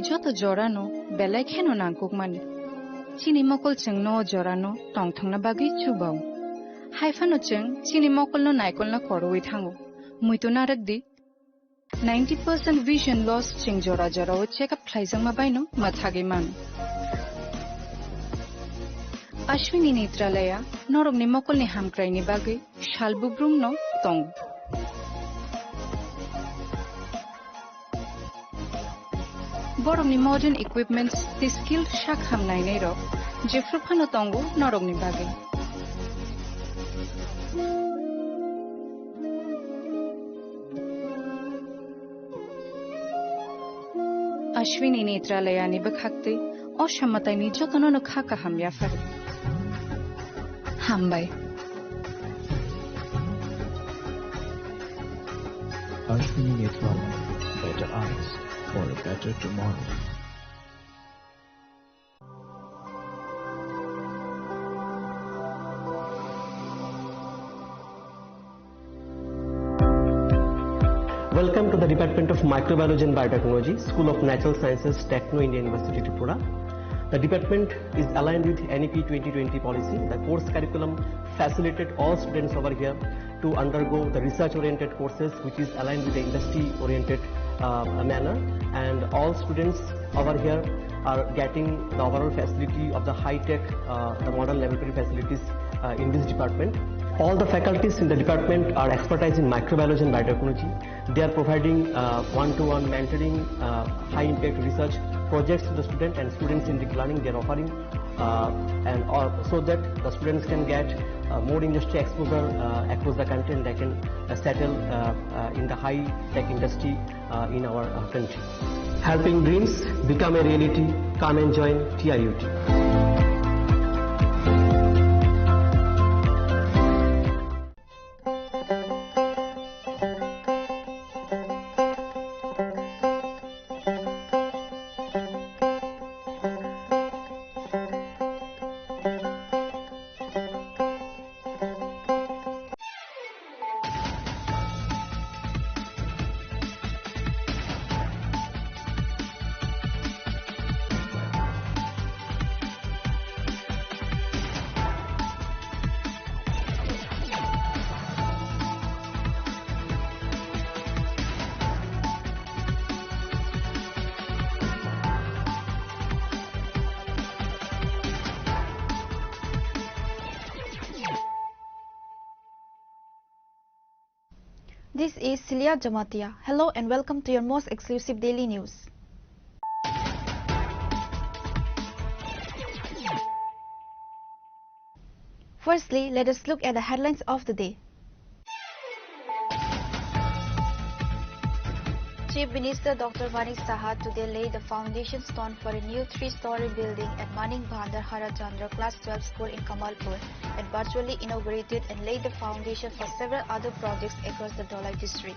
ni joto jorano belai kheno nangkuk mani. Chini mokol cheng no jorano tong thong na bagi chubao. Haifano cheng chini mokol no naikol na koroi thango. Muito narak di 90% vision loss cheng jora jora o check up khlaijang ma baino mathage man. Ashwini Netralaya norok ni mokol ni hamkrai ni bagi shalbubrum no tong. Borok ni modern equipments the skilled shak hamnai nei ro jefru phano tongo norok ni bagi. Ashwini Netralaya ni bakhakte o shamatai ni jotono no khaka hamya far. Hambai. Ashwini Netralaya, better eyes for a better tomorrow. Welcome to the Department of Microbiology and Biotechnology, School of Natural Sciences, Techno India University, Tripura. The department is aligned with NEP 2020 policy. The course curriculum facilitated all students over here to undergo the research-oriented courses, which is aligned with the industry-oriented manner. And all students over here are getting the overall facility of the high-tech, the modern laboratory facilities in this department. All the faculties in the department are expertise in microbiology and biotechnology. They are providing one-to-one mentoring, high-impact research projects to the student, and students in deep learning they are offering, so that the students can get more industry exposure across the country, and they can settle in the high-tech industry in our country. Helping dreams become a reality. Come and join TIUT. This is Celia Jamatia. Hello and welcome to your most exclusive daily news. Firstly, let us look at the headlines of the day. Chief Minister Dr. Manik Saha today laid the foundation stone for a new 3-story building at Manik Bhandar Harachandra Class 12 School in Kamalpur and virtually inaugurated and laid the foundation for several other projects across the Dholai district.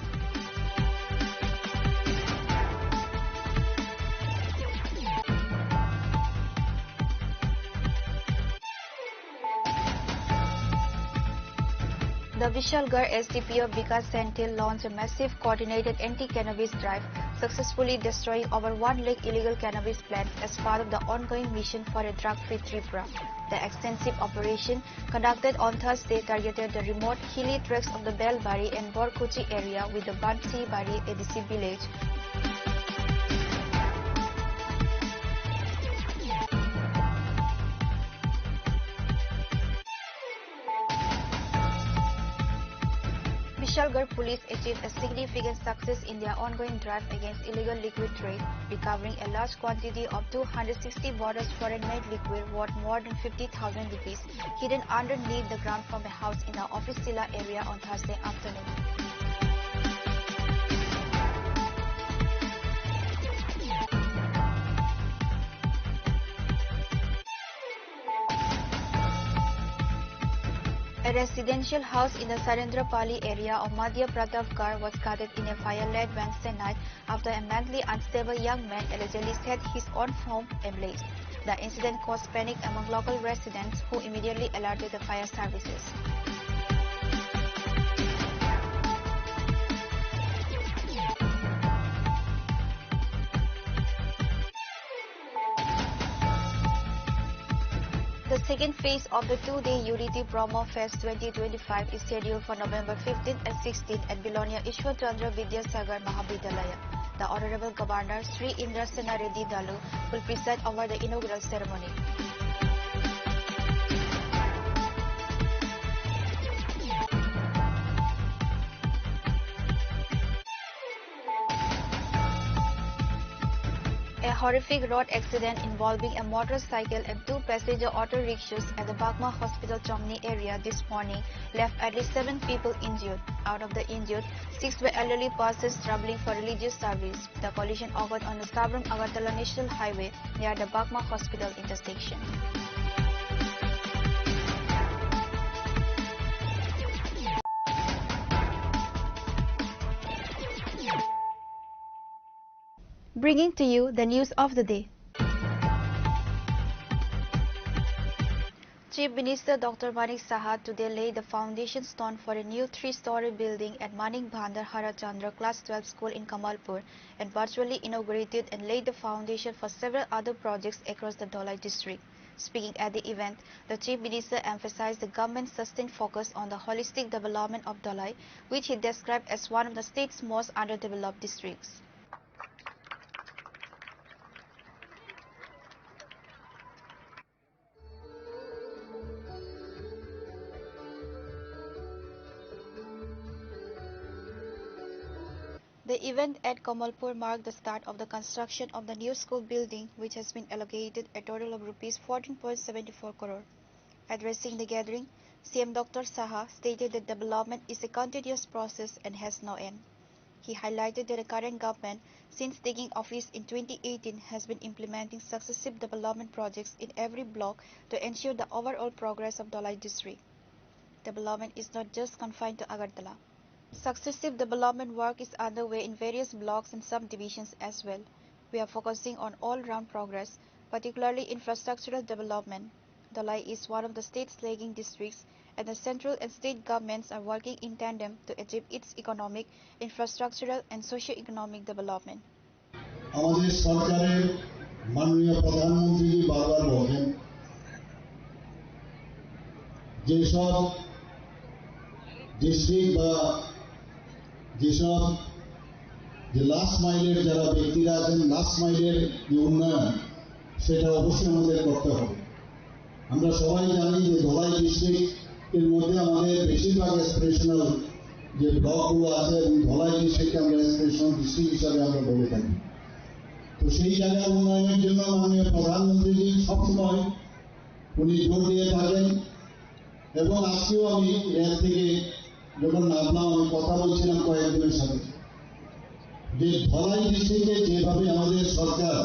The Vishalgarh SDPO Vikas Senthil launched a massive coordinated anti-cannabis drive, successfully destroying over 1 lakh illegal cannabis plants as part of the ongoing mission for a drug-free Tripura. The extensive operation, conducted on Thursday, targeted the remote hilly tracts of the Belbari and Borkuchi area with the Bansi Bari ADC village. Vishalgarh police achieved a significant success in their ongoing drive against illegal liquid trade, recovering a large quantity of 260 bottles foreign-made liquid worth more than 50,000 rupees, hidden underneath the ground from a house in the Officila area on Thursday afternoon. A residential house in the Sarendrapali area of Madhya Pratapgarh was gutted in a fire-led Wednesday night after a mentally unstable young man allegedly set his own home ablaze. The incident caused panic among local residents, who immediately alerted the fire services. The second phase of the two-day Unity Promo Fest 2025 is scheduled for November 15 and 16 at Bilonia Ishwar Chandra Vidyasagar Mahavidyalaya. The Honorable Governor Sri Indrasena Reddy Dalu will preside over the inaugural ceremony. A horrific road accident involving a motorcycle and two passenger auto rickshaws at the Bagma Hospital Chomni area this morning left at least 7 people injured. Out of the injured, 6 were elderly persons traveling for religious service. The collision occurred on the Sabram Agartala National Highway near the Bagma Hospital intersection. Bringing to you the news of the day. Chief Minister Dr. Manik Saha today laid the foundation stone for a new 3-story building at Manik Bhandar Harachandra Class 12 School in Kamalpur and virtually inaugurated and laid the foundation for several other projects across the Dholai district. Speaking at the event, the Chief Minister emphasized the government's sustained focus on the holistic development of Dholai, which he described as one of the state's most underdeveloped districts. The event at Kamalpur marked the start of the construction of the new school building, which has been allocated a total of Rs 14.74 crore. Addressing the gathering, CM Dr. Saha stated that development is a continuous process and has no end. He highlighted that the current government, since taking office in 2018, has been implementing successive development projects in every block to ensure the overall progress of Dholai district. Development is not just confined to Agartala. Successive development work is underway in various blocks and subdivisions as well. We are focusing on all-round progress, particularly infrastructural development. Dholai is one of the state's lagging districts, and the central and state governments are working in tandem to achieve its economic, infrastructural and socio-economic development. আমাদের সরকারের মাননীয় প্রধানমন্ত্রী বারবার বলেন যেসব district বা যেসব যে লাস্ট মাইলের যারা ব্যক্তিরা আছেন লাস্ট মাইলের যে উন্নয়ন সেটা অবশ্যই আমাদের করতে হবে। আমরা সবাই জানি যে ধলাই ডিস্ট্রিক্টের মধ্যে আমাদের বেশিরভাগ এক্সপ্রেশনাল যে ব্লকগুলো আছে এবং ধলাই ডিস্ট্রিক্টকে আমরা এক্সপ্রেশনাল ডিস্ট্রিক্ট হিসাবে আমরা বলে থাকি। তো সেই জায়গার উন্নয়নের জন্য মাননীয় প্রধানমন্ত্রীজি সবসময় উনি জোর দিয়ে থাকেন এবং আজকেও আমি এর থেকে যখন নামলাম আমি কথা বলছিলাম কয়েকজনের সাথে যে ধলাই ডিস্ট্রিক্টে যেভাবে আমাদের সরকার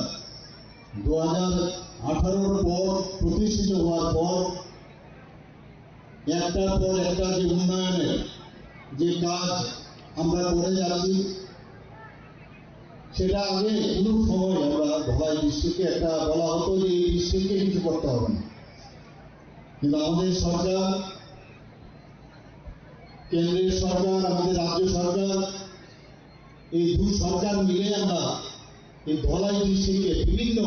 2018 পর প্রতিষ্ঠিত হওয়ার পর একটার পর একটা যে উন্নয়নের যে কাজ আমরা করে যাচ্ছি সেটা আগে কোনো সময় আমরা ধলাই ডিস্ট্রিক্টে একটা বলা হতো যে এই ডিস্ট্রিক্টে কিছু করতে হবে না, কিন্তু আমাদের সরকার, কেন্দ্রের সরকার, আমাদের রাজ্য সরকার, এই দু সরকার মিলে আমরা এই ধলাই ডিস্ট্রিক্টে বিভিন্ন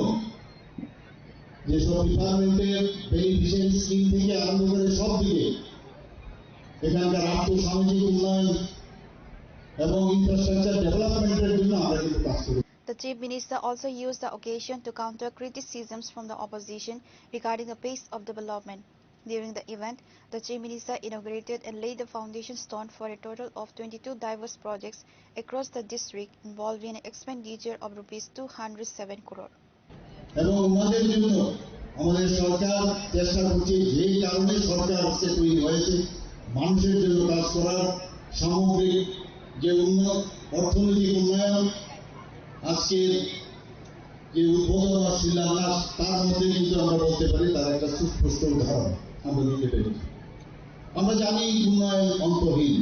যেসব ডিপার্টমেন্টের বেনিফিশিয়ারি স্কিম থেকে আরম্ভ করে সব দিকে এখানকার আর্থসামাজিক উন্নয়ন এবং ইনফ্রাস্ট্রাকচার ডেভেলপমেন্টের জন্য আমরা কিন্তু কাজ করি। The Chief Minister also used the occasion to counter criticisms from the opposition regarding the pace of development. During the event, the Chief Minister inaugurated and laid the foundation stone for a total of 22 diverse projects across the district involving an expenditure of Rs 207 crore. এবং ওনাদের জন্য আমাদের সরকার চেষ্টা করছে, যে কারণে সরকার আজকে তৈরি হয়েছে মানুষের জন্য কাজ করার, সামগ্রিক যে অর্থনৈতিক উন্নয়ন, আজকে যে উদ্বোধন আর শিলান্যাস তার মধ্যে কিন্তু আমরা বলতে পারি তার একটা সুস্পষ্ট উদাহরণ আমরা দিতে পেরেছি। আমরা জানি উন্নয়ন অন্তহীন,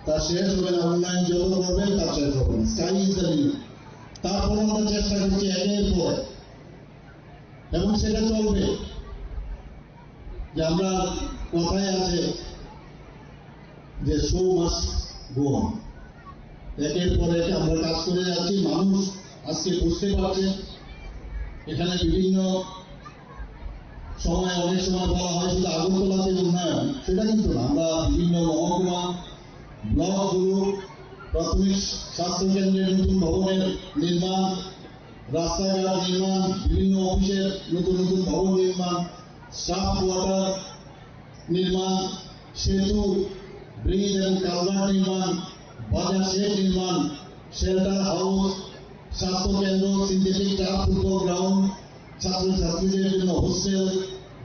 তার শেষ হবে না, উন্নয়ন যত করবেন তার শেষ হবে না, স্কাই ইজ দ্য লিমিট। তারপর আমরা চেষ্টা করছি একের পর, এবং সেটা চলবে। যে আমরা কথায় আছে যে শো মাস্ট গো অন, একের পর এক আমরা কাজ করে যাচ্ছি। মানুষ আজকে বুঝতে পারছে এখানে বিভিন্ন সময় অনেক সময় বলা হয় শুধু আগরতলাতে উন্নয়ন, সেটা কিন্তু না। আমরা বিভিন্ন মহকুমা, ব্লকগুলো, প্রাথমিক স্বাস্থ্য কেন্দ্রের নতুন ভবনের নির্মাণ, রাস্তাঘাট নির্মাণ, বিভিন্ন অফিসের নতুন নতুন ভবন নির্মাণ, স্টাফ কোয়ার্টার নির্মাণ, সেতু, ব্রিজ এবং কালভার্ট নির্মাণ, বাজার শেড নির্মাণ, শেল্টার হাউস, স্বাস্থ্য কেন্দ্র, সিনথেটিক টার্ফ ফুটবল গ্রাউন্ড, ছাত্রছাত্রীদের জন্য হোস্টেল,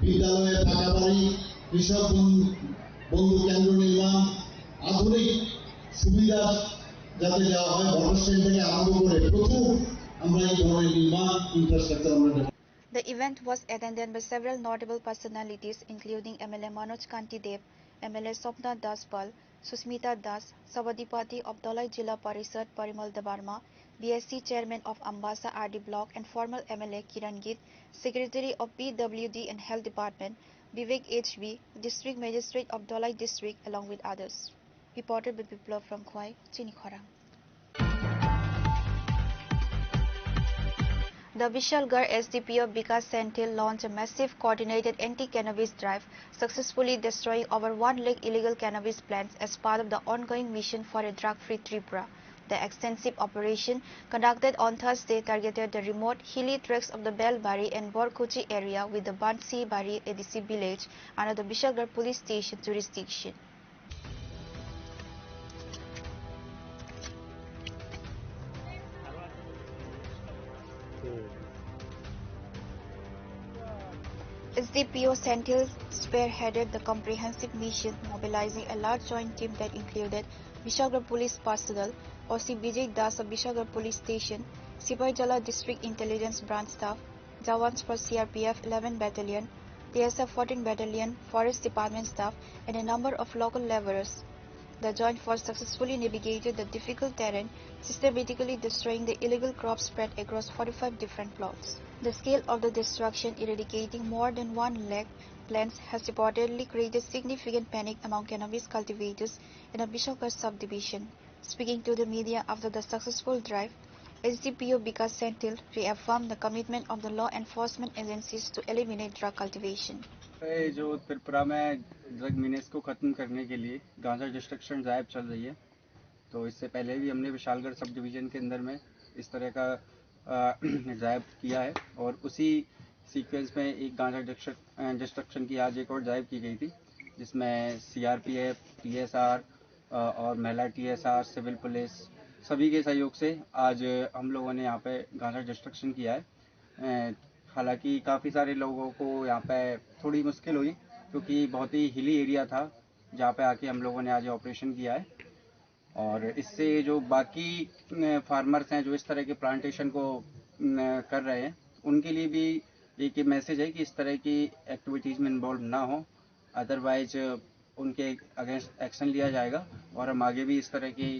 বিদ্যালয়ে পাকা বাড়ি, কৃষক বন্ধু কেন্দ্র নির্মাণ, আধুনিক সুবিধা যাতে দেওয়া হয়, ওয়াটার স্টেশন থেকে আরম্ভ করে প্রচুর আমরা এই ধরনের নির্মাণ ইনফ্রাস্ট্রাকচার আমরা। The event was attended by several notable personalities including MLA Manoj Kanti Dev, MLA Sopna Das Pal, Susmita Das, Savadipati of Dholai Jilla Parishad Parimal Debarma, BSc Chairman of Ambasa RD Block and former MLA Kiran Git, Secretary of PWD and Health Department, Vivek HB, District Magistrate of Dholai District along with others. Reported by Biplav from Khwai, Chini Khorang. The Vishalgarh SDPO Vikas Senthil launched a massive coordinated anti-cannabis drive, successfully destroying over 1 lakh illegal cannabis plants as part of the ongoing mission for a drug-free Tripura. The extensive operation, conducted on Thursday, targeted the remote hilly tracts of the Belbari and Borkuchi area with the Bansi Bari ADC village under the Vishalgarh police station jurisdiction. SDPO Senthil spearheaded the comprehensive mission, mobilizing a large joint team that included Vishalgarh Police Personnel, OC Vijay Das of Vishalgarh Police Station, Sipai Jala District Intelligence Branch staff, Jawans for CRPF 11 Battalion, TSF 14 Battalion, Forest Department staff, and a number of local laborers. The joint force successfully navigated the difficult terrain, systematically destroying the illegal crops spread across 45 different plots. The scale of the destruction, eradicating more than 1 lakh plants, has reportedly created significant panic among cannabis cultivators in the Vishalgarh subdivision. Speaking to the media after the successful drive, SDPO Vikas Senthil reaffirmed the commitment of the law enforcement agencies to eliminate drug cultivation. जो त्रिपुरा में drug menace को खत्म करने के लिए गांजा destruction drive चल रही है, तो इससे पहले भी हमने विशालगढ़ सब डिवीज़न के अंदर में इस तरह का ड्राइव किया है और उसी सीक्वेंस में एक गांजा डिस्ट्रक्शन की आज एक और ड्राइव की गई थी, जिसमें CRPF, TSR और महिला TSR, सिविल पुलिस सभी के सहयोग से आज हम लोगों ने यहाँ पे गांजा डिस्ट्रक्शन किया है। हालांकि काफ़ी सारे लोगों को यहाँ पे थोड़ी मुश्किल हुई क्योंकि बहुत ही हिली एरिया था जहाँ पे आके हम लोगों ने आज ऑपरेशन किया है। और इससे जो बाकी फार्मर्स हैं जो इस तरह के प्लांटेशन को कर रहे हैं, उनके लिए भी एक मैसेज है कि इस तरह की एक्टिविटीज़ में इन्वॉल्व ना हो, अदरवाइज उनके अगेंस्ट एक्शन लिया जाएगा। और हम आगे भी इस तरह की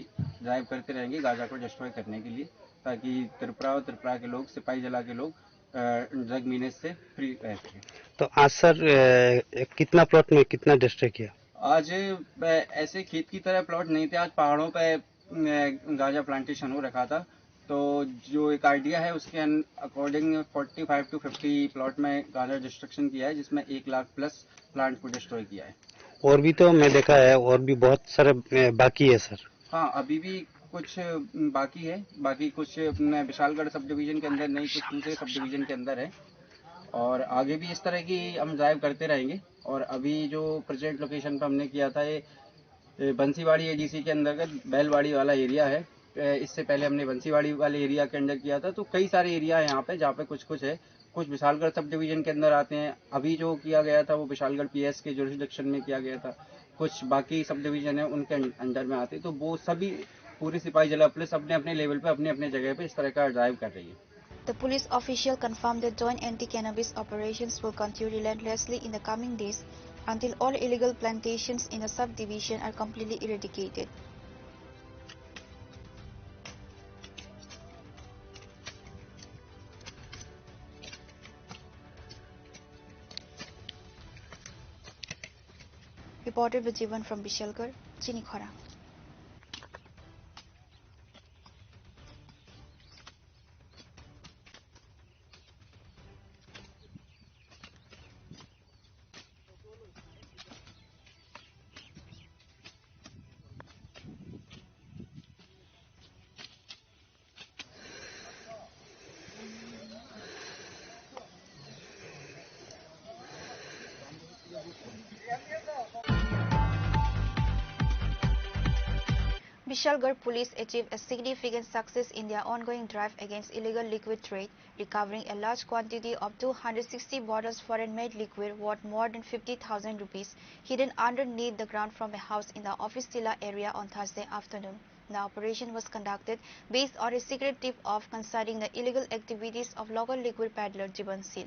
ड्राइव करते रहेंगे गांजा को डिस्ट्रॉय करने के लिए, ताकि त्रिपुरा और त्रिपुरा के लोग, सिपाही जिला के लोग ड्रग मीनेस से फ्री रह सकें। तो आज सर कितना प्लॉट में कितना डिस्ट्रॉय किया? आज ऐसे खेत की तरह प्लॉट नहीं थे, आज पहाड़ों पे गांजा प्लांटेशन हो रखा था, तो जो एक आइडिया है उसके अकॉर्डिंग 45 to 50 प्लॉट में गांजा डिस्ट्रक्शन किया है, जिसमें 1 लाख प्लस प्लांट को डिस्ट्रॉय किया है। और भी तो मैं देखा है और भी बहुत सारे बाकी है सर। हाँ, अभी भी कुछ बाकी है, बाकी कुछ विशालगढ़ सब डिवीजन के अंदर नहीं, कुछ दूसरे सब डिवीजन के अंदर है, और आगे भी इस तरह की हम ड्राइव करते रहेंगे। और अभी जो प्रेजेंट लोकेशन पर हमने किया था, ये बंसीवाड़ी ADC के अंतर्गत बैलवाड़ी वाला एरिया है। इससे पहले हमने बंसीवाड़ी वाले एरिया के अंदर किया था, तो कई सारे एरिया है यहाँ पे जहाँ पे कुछ है, कुछ विशालगढ़ सब डिवीजन के अंदर आते हैं। अभी जो किया गया था वो विशालगढ़ PS के जुरिसडिक्शन में किया गया था, कुछ बाकी सब डिवीजन है उनके अंडर में आते, तो वो सभी पूरी सिपाही जिला पुलिस अपने अपने लेवल पे अपने अपने जगह पे इस तरह का ड्राइव कर रही है। The police official confirmed that joint anti-cannabis operations will continue relentlessly in the coming days until all illegal plantations in the subdivision are completely eradicated. Reported by Jivan from Vishalgarh, Chini Khorang. Vishalgarh police achieved a significant success in their ongoing drive against illegal liquid trade, recovering a large quantity of 260 bottles foreign-made liquid worth more than 50,000 rupees hidden underneath the ground from a house in the Office Tila area on Thursday afternoon. The operation was conducted based on a secret tip of concerning the illegal activities of local liquid peddler Jivan Sil.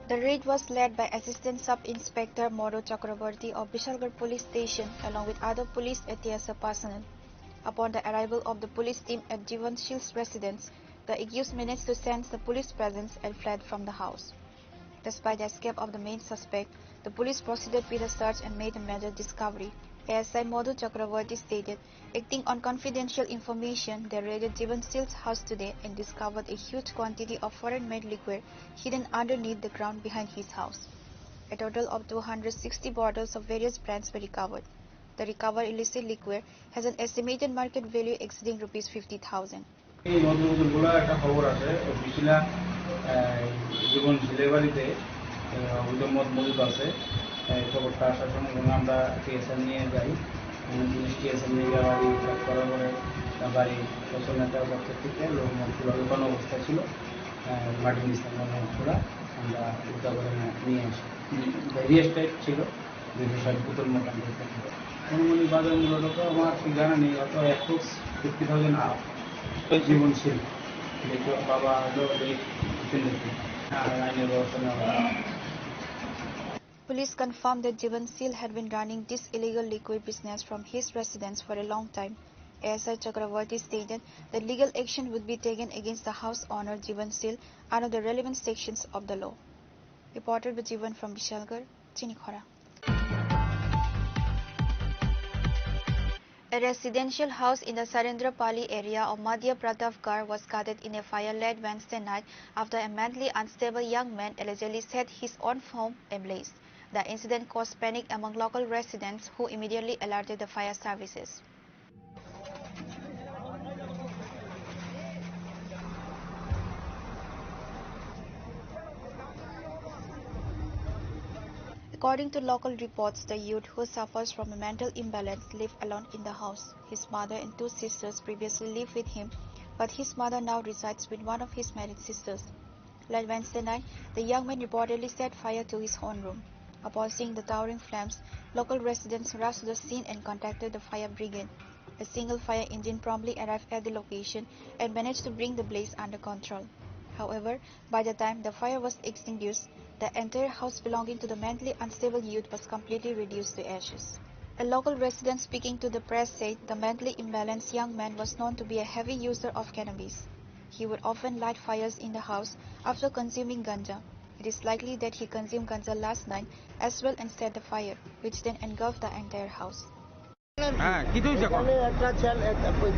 The raid was led by Assistant Sub-Inspector Moro Chakraborty of Vishalgarh Police Station along with other police ATS personnel. Upon the arrival of the police team at Jivan Sil's residence, the accused managed to sense the police presence and fled from the house. Despite the escape of the main suspect, the police proceeded with a search and made a major discovery. ASI Madhu Chakraborty stated, acting on confidential information, they raided Jivan Sil's house today and discovered a huge quantity of foreign-made liquid hidden underneath the ground behind his house. A total of 260 bottles of various brands were recovered. The recovered illicit liquid has an estimated market value exceeding Rs 50,000. খবরটা আসার সঙ্গে সঙ্গে আমরা TSL নিয়ে যাই police TSL নিয়ে যাওয়া track করার পরে বাড়ি সচেতনতার পক্ষ থেকে মধুরা লুকানো অবস্থায় ছিল মাটির নিচে মধুরা আমরা উদ্ধার করে নিয়ে আসি ভেরিয়াস টাইপ ছিল 260 বোতল মোটামুটি অনুমানিক বাজার মূল্যটা আমার ঠিক জানা নেই অত অ্যাপ্রক্স 50,000 আপ জীবন ছিল দেখো বাবা হলো এই আইনের ব্যবস্থা নেওয়া Police confirmed that Jivan Sil had been running this illegal liquid business from his residence for a long time. ASI Chakraborty stated that legal action would be taken against the house owner Jivan Sil under the relevant sections of the law. Reported by Jivan from Vishalgarh, Chini Khorang. A residential house in the Sarendrapali area of Madhya Pratapgarh was gutted in a fire late Wednesday night after a mentally unstable young man allegedly set his own home ablaze. The incident caused panic among local residents who immediately alerted the fire services. According to local reports, the youth who suffers from a mental imbalance lived alone in the house. His mother and two sisters previously lived with him, but his mother now resides with one of his married sisters. Late Wednesday night, the young man reportedly set fire to his own room. Upon seeing the towering flames, local residents rushed to the scene and contacted the fire brigade. A single fire engine promptly arrived at the location and managed to bring the blaze under control. However, by the time the fire was extinguished, the entire house belonging to the mentally unstable youth was completely reduced to ashes. A local resident speaking to the press said the mentally imbalanced young man was known to be a heavy user of cannabis. He would often light fires in the house after consuming ganja. It is likely that he consumed ganja last night as well and set the fire, which then engulfed the entire house. একটা ছেলে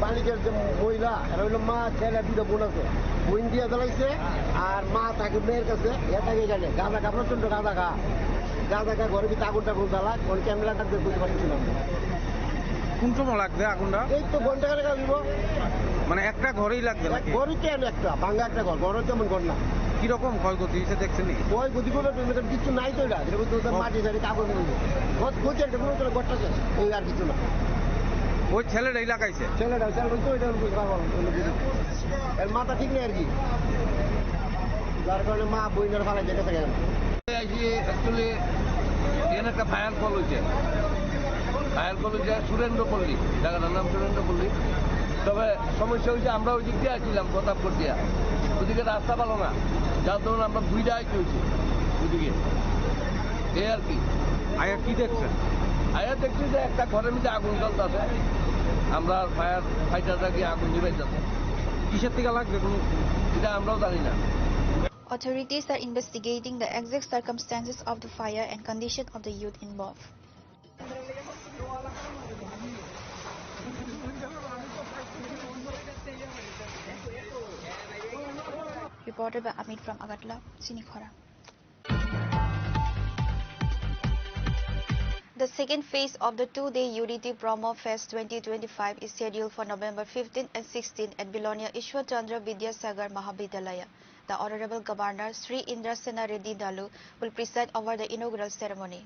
বালিকের যে মহিলা এরা হইলো মা ছেলে দুটো বোন আছে বোন দিয়ে জ্বালাইছে আর মা তাকে মেয়ের কাছে এটাকে জানে গাঁদা খা প্রচন্ড গাঁদা খা ঘরে ভিতরে আগুনটা খুব জ্বালা কোন ক্যামেরাটা দিয়ে বুঝতে পারছিলাম কোন সময় লাগবে আগুনটা এই তো ঘন্টা খানেক লাগবে মানে একটা ঘরেই লাগবে নাকি ঘরই কেন একটা ভাঙা একটা ঘর তেমন ঘর না কিরকম ক্ষয়ক্ষতি হয়েছে দেখছেন নাকি ক্ষয়ক্ষতি করবে কিছু নাই তো এটা মাটি ঝাড়ি কাগজ ঘুরছে একটা ঘরটা এই আর কিছু না ওই ছেলেটাই লাগাইছে ছেলেটা তো এটা এর মাথা ঠিক নেই আর কি যার কারণে মা বইনের ফালাই যেতে থাকে অ্যাকচুয়ালি এখানে একটা ফায়ার কল হয়েছে সুরেন্দ্রপল্লী জায়গাটার নাম সুরেন্দ্রপল্লী তবে সমস্যা হয়েছে আমরা ওই দিক দিয়ে আসছিলাম প্রতাপগড় দিয়া ওদিকে রাস্তা ভালো না যার ধরুন আমরা বুঝতে আইতে হয়েছি ওদিকে এই আর কি আয়া কি দেখছেন আয়া দেখছি যে একটা ঘরের মধ্যে আগুন জ্বলতেছে আমরা ফায়ার ফাইটাররা গিয়ে আগুন নিভাইতেছে কিসের থেকে লাগবে কোনো এটা আমরাও জানি না Authorities are investigating the exact circumstances of the fire and condition of the youth involved. Reported by Amit from Agartala, Chini Khorang. The second phase of the two-day Unity Promo Fest 2025 is scheduled for November 15 and 16 at Bilonia Ishwar Chandra Vidyasagar Mahavidyalaya. The Honorable Governor Sri Indrasena Reddy Dalu will preside over the inaugural ceremony.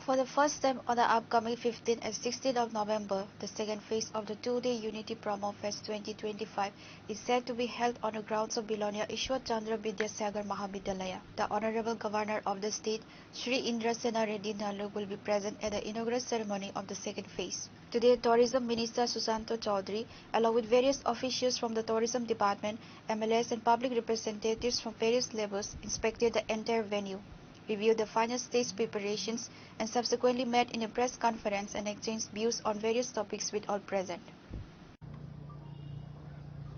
For the first time on the upcoming 15 and 16 of November, the second phase of the two-day Unity Promo Fest 2025 is set to be held on the grounds of Bilonia Ishwar Chandra Vidyasagar Mahavidyalaya. The Honorable Governor of the state, Sri Indrasena Reddy Dalu, will be present at the inaugural ceremony of the second phase. Today, Tourism Minister Susanto Chaudhary, along with various officials from the Tourism Department, MLAs and public representatives from various levels, inspected the entire venue, reviewed the final stage preparations, and subsequently met in a press conference and exchanged views on various topics with all present.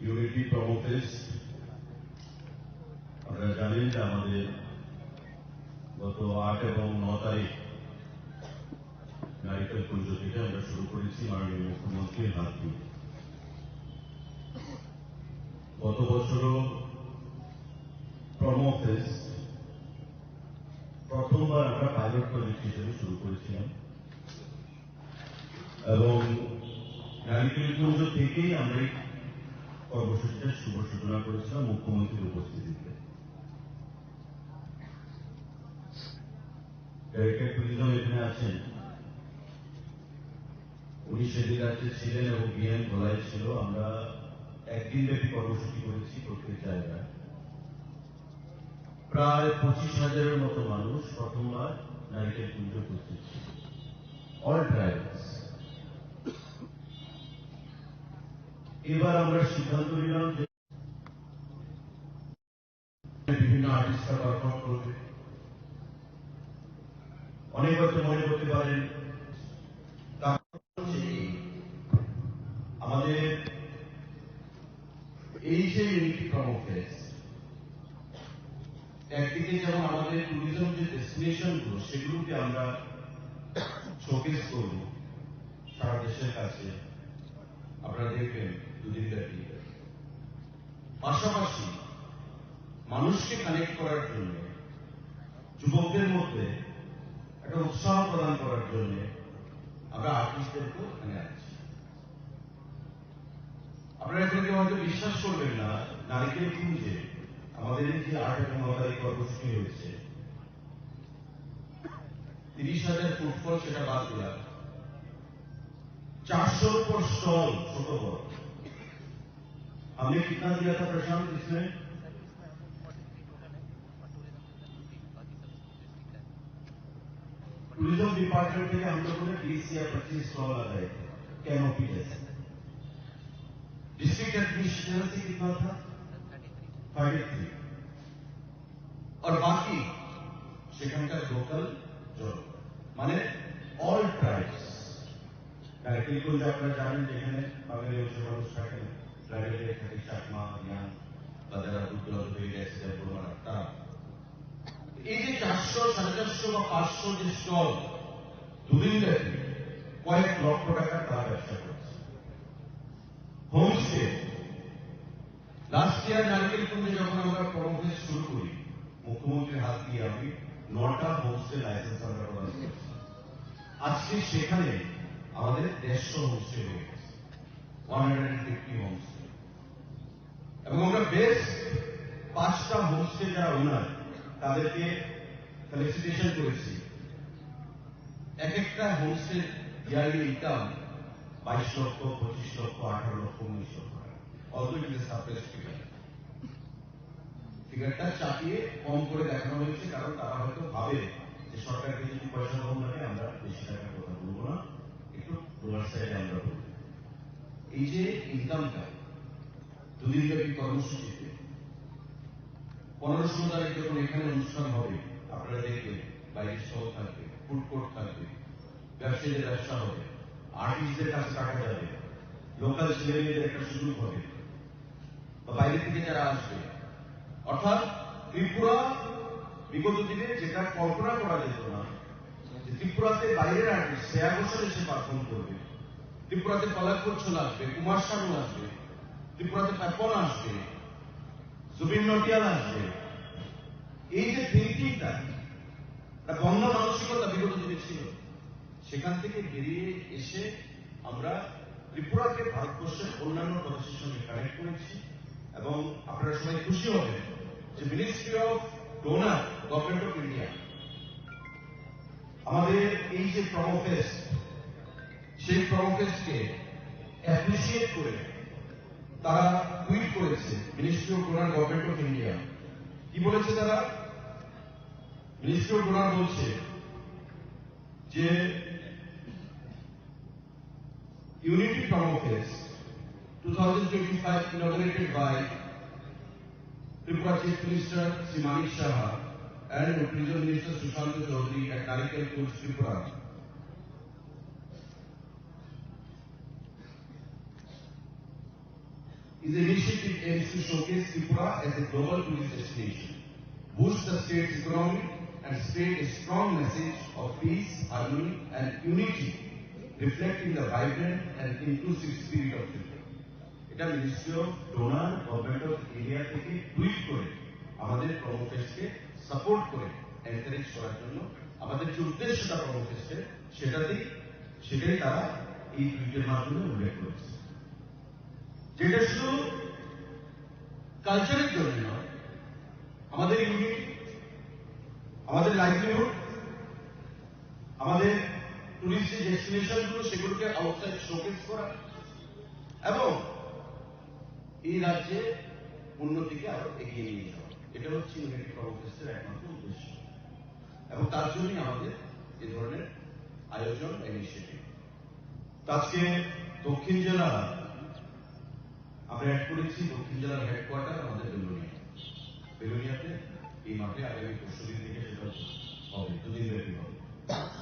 Unity Promo Fest আপনারা জানেন যে আমাদের গত 8 এবং 9 তারিখ নারিকেল কুঞ্জ থেকে আমরা শুরু করেছি মাননীয় মুখ্যমন্ত্রীর হাত দিয়ে। গত বছরও প্রমো ফেস্ট প্রথমবার আমরা পাইলট প্রজেক্ট হিসেবে শুরু করেছিলাম এবং নারিকেল কুঞ্জ থেকেই আমরা এই কর্মসূচিটার শুভ সূচনা করেছিলাম মুখ্যমন্ত্রীর উপস্থিতিতে। ডাইরেক্টর ট্যুরিজম এখানে আছেন, উনি সেদিন রাজ্যে ছিলেন এবং বিএম গোলায় ছিল। আমরা একদিন ব্যাপী কর্মসূচি করেছি প্রত্যেক জায়গায়। প্রায় 25,000-এর মতো মানুষ প্রথমবার নারিকেল কুঞ্জ উপস্থিত ছিল, অল ট্রাইবস। এবার আমরা সিদ্ধান্ত নিলাম যে বিভিন্ন আর্টিস্টরা পারফর্ম করবে। অনেক হয়তো মনে করতে পারেন আমাদের এই যে ইউনিটি প্রমো ফেস্ট একদিকে যেমন আমাদের ট্যুরিজম যে ডেস্টিনেশন গুলো সেগুলোকে আমরা শোকেস করব সারা দেশের কাছে, আপনারা দেখবেন দুদিন ব্যাপী। পাশাপাশি মানুষকে কানেক্ট করার জন্য, যুবকদের মধ্যে একটা উৎসাহ প্রদান করার জন্য আমরা আর্টিস্টদেরকেও এখানে আছি। আপনারা এখানে কেউ হয়তো বিশ্বাস করবেন না, নারিকেল কুঞ্জে আমাদের এই যে 8 এবং 9 তারিখ কর্মসূচি হয়েছে, 30,000 ফুটফল সেটা বাদ দিলাম, 400 উপর स्टॉल ছোট বড়। हमने कितना दिया था प्रशांत इसमें? टूरिज्म डिपार्टमेंट के हम लोगों ने 20 या 25 स्टॉल लगाए थे कैनोपी जैसे। डिस्ट्रिक्ट एडमिनिस्ट्रेशन से कितना था? 33। और बाकी সেখানকার লোকাল জন মানে অল ট্রাইবস। নারিকেল কুঞ্জ আপনারা জানেন যেখানে বাঙালি অংশের মানুষ থাকেন, ট্রাইবেলের থাকে চাকমা, ইয়াং বা যারা দূর হয়ে গেছে তারা। এই যে 400, 450 বা 500 যে স্টল দুদিন ব্যাপী কয়েক লক্ষ টাকার তারা ব্যবসা করছে। হোমস্টে লাস্ট ইয়ার নারিকেল কুঞ্জে যখন আমরা প্রমো ফেস্ট শুরু করি, মুখ্যমন্ত্রীর হাত দিয়ে আমি 9টা হোমস্টে লাইসেন্স আমরা প্রদান করেছি। আজকে সেখানে আমাদের 150 হোমস্টে হয়ে গেছে, 150 হোমস্টে। এবং আমরা বেস্ট 5টা হোমস্টে যারা ওনার তাদেরকে ফেলিসিটেশন করেছি। এক একটা হোমস্টের ইয়ারলি ইনকাম 22 লক্ষ, 25 লক্ষ, 18 লক্ষ, 19 লক্ষ টাকা। অলরেডি ইট ইজ সারপ্রাইজ ফিগারটা চাপিয়ে কম করে দেখানো হয়েছে, কারণ তারা হয়তো ভাবে যে সরকারকে যদি পয়সা কম লাগে আমরা বেশি টাকার কথা বলবো না, একটু লোয়ার সাইডে আমরা বলবো। এই যে ইনকামটা দুদিন ব্যাপী কর্মসূচিতে 15 তারিখ যখন এখানে অনুষ্ঠান হবে, আপনারা দেখবেন বাইরে স্টল থাকবে, ফুড কোর্ট থাকবে, ব্যবসায়ীদের ব্যবসা হবে, আর্টিস্টদের কাছে টাকা যাবে, লোকাল ছেলেমেয়েদের একটা সুযোগ হবে, বা বাইরে থেকে যারা আসবে। অর্থাৎ ত্রিপুরা বিগত দিনে যেটা কল্পনা করা যেত না, যে ত্রিপুরাতে বাইরের আর্টিস্ট শ্রেয়া ঘোষাল এসে পারফর্ম করবে, ত্রিপুরাতে পলাকপুর আসবে, কুমার শানু আসবে, ত্রিপুরাতে প্যাপন আসবে, জুবিন নটিয়াল আসবে, এই যে থিঙ্কিংটা, বন্য মানসিকতা বিগত দিনে ছিল, সেখান থেকে বেরিয়ে এসে আমরা ত্রিপুরাকে ভারতবর্ষের অন্যান্য প্রদেশের সঙ্গে কানেক্ট করেছি। এবং আপনারা সবাই খুশি হবেন যে ministry of DoNER government of India আমাদের এই যে প্রমোফেস্ট, সেই প্রমোফেস্টকে অ্যাপ্রিসিয়েট করে তারা টুইট করেছে। Ministry of DoNER government of India কি বলেছে? তারা মিনিস্ট্রি অফ ডোনার বলছে যে Unity Promofest 2025 inaugurated by Tripura Chief Minister Sri Manik Saha and Tourism Minister Sushant Chaudhary at Narikal Coach Tripura is an initiative aims to showcase Tripura as a global tourist destination, boost the state's economy and spread a strong message of peace, harmony and unity, reflecting the vibrant and inclusive spirit of Tripura. এটা ministry of DoNER government of India থেকে tweet করে আমাদের প্রমোফেস্টকে support করে encourage করার জন্য আমাদের যে উদ্দেশ্যটা প্রমোফেস্টের সেটাই তারা এই টুইটের মাধ্যমে উল্লেখ করেছে। যেটা শুধু কালচারের জন্য নয়, আমাদের ইউনিটি, আমাদের লাইভলিহুড, আমাদের টুরিস্ট ডেস্টিনেশন গুলো সেগুলোকে আউটসাইড শোকেস করা এবং এই রাজ্যে উন্নতিকে আরো এগিয়ে নিয়ে যাওয়া, এটা হচ্ছে ইউনিটি প্রমোফেস্টের একমাত্র উদ্দেশ্য। এবং তার জন্যই আমাদের এই ধরনের আয়োজন, ইনিশিয়েটিভ। আজকে দক্ষিণ জেলা আমরা অ্যাড করেছি, দক্ষিণ জেলার হেডকোয়ার্টার আমাদের বেলুনিয়াতে এই মাঠে আগামী ২ দিন থেকে সেটা হবে, 2 দিন ব্যাপী হবে।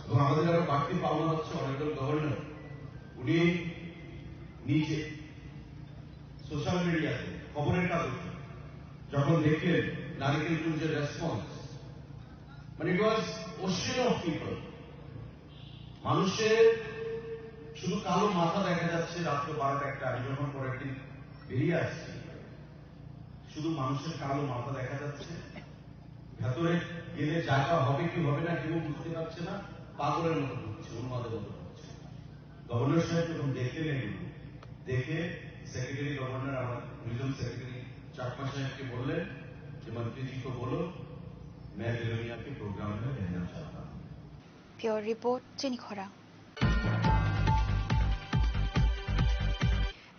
এবং আমাদের আরো বাড়তি পাওনা হচ্ছে, অনারেবল গভর্নর উনি নিজে সোশ্যাল মিডিয়াতে, খবরের কাগজে যখন দেখলেন নারিকেল কুঞ্জের রেসপন্স, মানে ইট ওয়াজ ওশিয়ান অফ পিপল। মানুষের শুধু কালো মাথা দেখা যাচ্ছে রাত্র 12টা-1টা, আমি যখন পরের দিন বেরিয়ে আসছি, শুধু মানুষের কালো মাথা দেখা যাচ্ছে, ভেতরে গেলে জায়গা হবে কি হবে না কেউ বুঝতে পারছে না, পাগলের মতো ঢুকছে, উন্মাদের মতো ঢুকছে। গভর্নর সাহেব যখন দেখলেন এগুলো, দেখে সেক্রেটারি গভর্নর, আমার ট্যুরিজম সেক্রেটারি চাকমা সাহেবকে বললেন যে मंत्री जी को बोलो मैं बेलोनिया के प्रोग्राम में रहना चाहता हूँ। Pure report, Chini Khorang.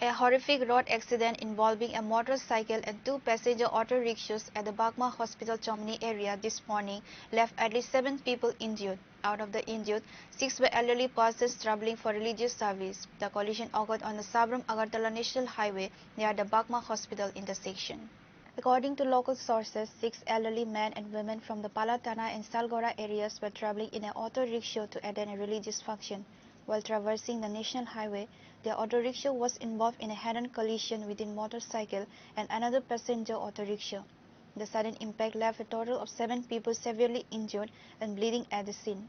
A horrific road accident involving a motorcycle and 2 passenger auto rickshaws at the Bagma Hospital Chomni area this morning left at least 7 people injured. Out of the injured, 6 were elderly persons traveling for religious service. The collision occurred on the Sabram-Agartala National Highway near the Bagma Hospital intersection. According to local sources, 6 elderly men and women from the Palatana and Salgora areas were traveling in an auto rickshaw to attend a religious function. While traversing the national highway, their auto rickshaw was involved in a head-on collision with a motorcycle and another passenger auto rickshaw. The sudden impact left a total of 7 people severely injured and bleeding at the scene.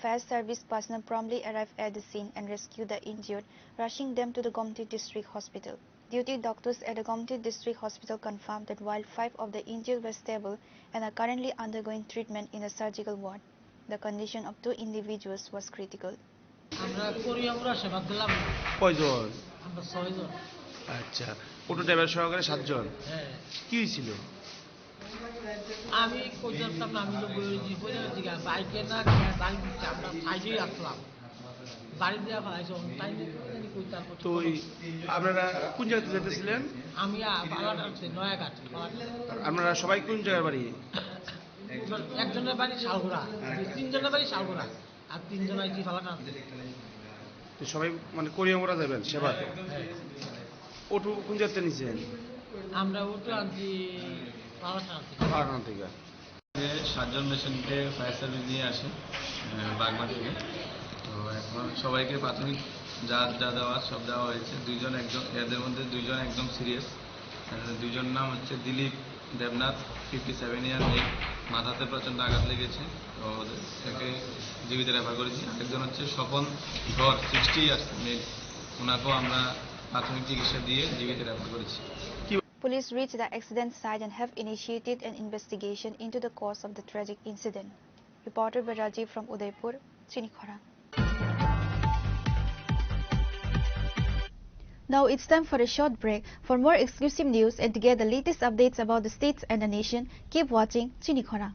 Fire service personnel promptly arrived at the scene and rescued the injured, rushing them to the Gomti District Hospital. Duty doctors at the Gomti District Hospital confirmed that while 5 of the injured were stable and are currently undergoing treatment in the surgical ward, the condition of 2 individuals was critical. কয়জন? আচ্ছা, auto driver সহকারে 7 জন। কি হয়েছিল? আমি কই জানতাম না, আমি তো বাইকে না বাইক দিচ্ছে, আমরা সাইডেই আসলাম, বাড়ি দেওয়া ফেলাইছে। তো আপনারা কোন জায়গাতে যেতেছিলেন? আমি পালাটাতে নয়াঘাট। আপনারা সবাই কোন জায়গার বাড়ি? একজনের বাড়ি শালগোড়া, 3 জনের বাড়ি শালগোড়া, আর 3 জন আইছি পালাটা। তো সবাই মানে কোরিয়ামরা যাবেন সেবাতে? অটো কোন জায়গাতে নিছেন? আমরা অটো আনছি পালাটান থেকে। 7 জন পেশেন্টকে ফায়ার সার্ভিস নিয়ে আসে বাগমা থেকে। তো এখন সবাইকে প্রাথমিক যা দেওয়া সব দেওয়া হয়েছে। এদের মধ্যে 2 জন একদম সিরিয়াস। 2 জন নাম হচ্ছে দিলীপ দেবনাথ, 57 ইয়ার মেল, মাথাতে প্রচণ্ড আঘাত লেগেছে, তো ওদেরকে জীবিত রেফার করেছি। আরেকজন হচ্ছে স্বপন ধর, 60 ইয়ার্স মেল, ওনাকেও আমরা প্রাথমিক চিকিৎসা দিয়ে জীবিত রেফার করেছি। Police reached the accident site and have initiated an investigation into the cause of the tragic incident. Reported by Rajiv from Udaipur, Chini Khorang. Now it's time for a short break. For more exclusive news and to get the latest updates about the states and the nation, keep watching Chini Khorang.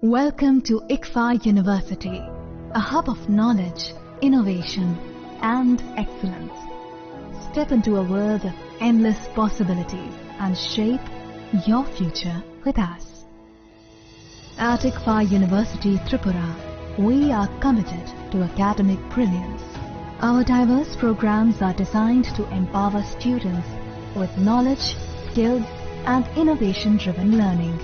Welcome to Englsih University, a hub of knowledge, innovation and excellence. Step into a world of endless possibilities and shape your future with us. At Englsih University, Tripura, we are committed to academic brilliance. Our diverse programs are designed to empower students with knowledge, skills and innovation-driven learning,